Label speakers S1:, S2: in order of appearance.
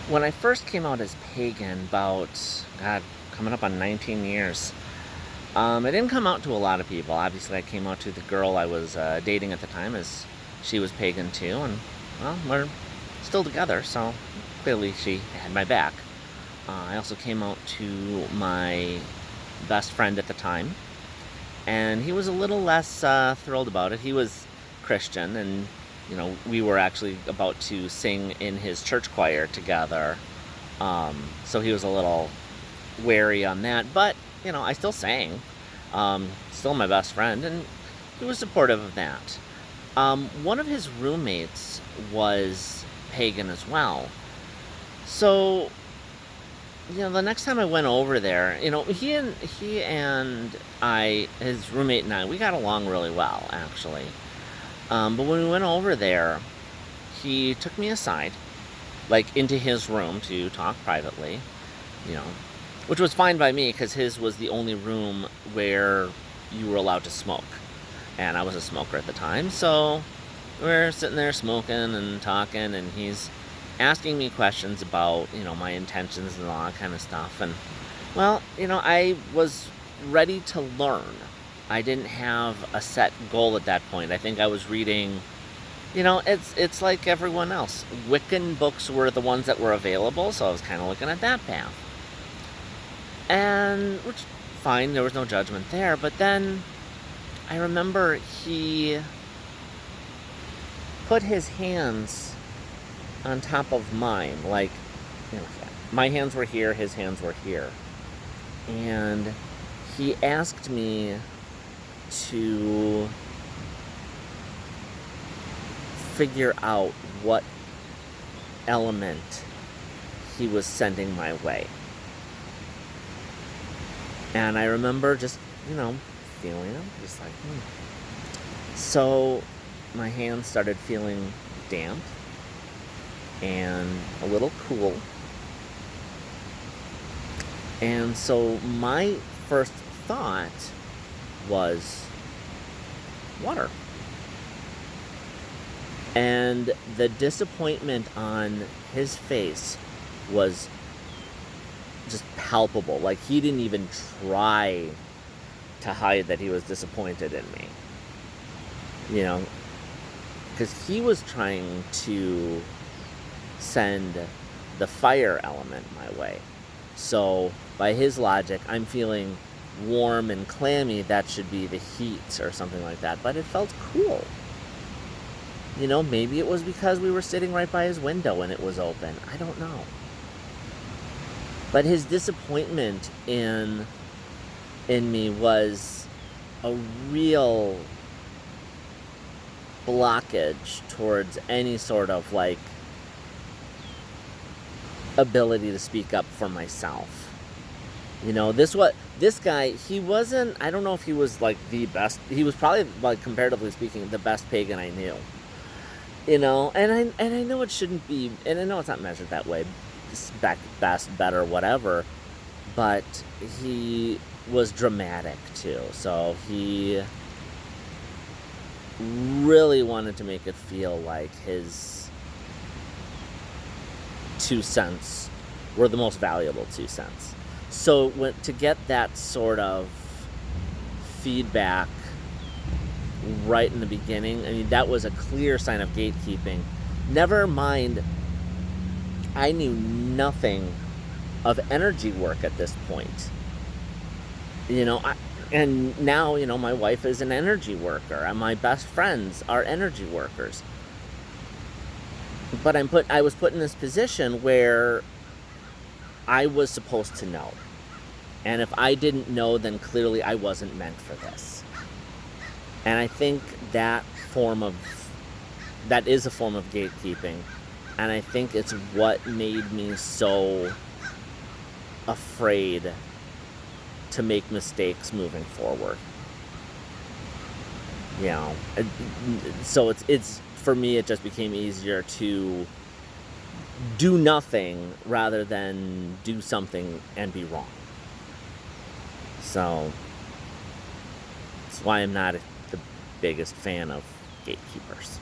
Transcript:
S1: When I first came out as Pagan, about, God, coming up on 19 years, I didn't come out to a lot of people. Obviously, I came out to the girl I was dating at the time, as she was Pagan too, and, well, we're still together, so clearly she had my back. I also came out to my best friend at the time, and he was a little less thrilled about it. He was Christian, and we were actually about to sing in his church choir together. So he was a little wary on that, but I still sang. Still my best friend, and he was supportive of that. One of his roommates was Pagan as well. So the next time I went over there, his roommate and I, we got along really well, actually. But when we went over there, he took me aside, like into his room to talk privately, you know, which was fine by me because his was the only room where you were allowed to smoke. And I was a smoker at the time, so we're sitting there smoking and talking, and he's asking me questions about, my intentions and all that kind of stuff. And, well, I was ready to learn. I didn't have a set goal at that point. I think I was reading, it's like everyone else. Wiccan books were the ones that were available, so I was kind of looking at that path. And, which, fine, there was no judgment there. But then I remember he put his hands on top of mine, like, my hands were here, his hands were here. And he asked me to figure out what element he was sending my way. And I remember just, feeling him, just like, So my hands started feeling damp and a little cool. And so my first thought was water. And the disappointment on his face was just palpable. Like, he didn't even try to hide that he was disappointed in me. Because he was trying to send the fire element my way. So, by his logic, I'm feeling warm and clammy. That should be the heat or something like that. But it felt cool. Maybe it was because we were sitting right by his window and it was open. I don't know. But his disappointment in me was a real blockage towards any sort of, like, ability to speak up for myself. This guy, he wasn't, I don't know if he was, like, the best. He was probably, like, comparatively speaking, the best Pagan I knew. And I know it shouldn't be, and I know it's not measured that way, best, better, whatever, but he was dramatic too. So he really wanted to make it feel like his 2 cents were the most valuable 2 cents. So to get that sort of feedback right in the beginning, that was a clear sign of gatekeeping. Never mind, I knew nothing of energy work at this point. And now, my wife is an energy worker, and my best friends are energy workers. But I was put in this position where I was supposed to know. And if I didn't know, then clearly I wasn't meant for this. And I think that is a form of gatekeeping. And I think it's what made me so afraid to make mistakes moving forward. So it's for me, it just became easier to do nothing rather than do something and be wrong. So that's why I'm not the biggest fan of gatekeepers.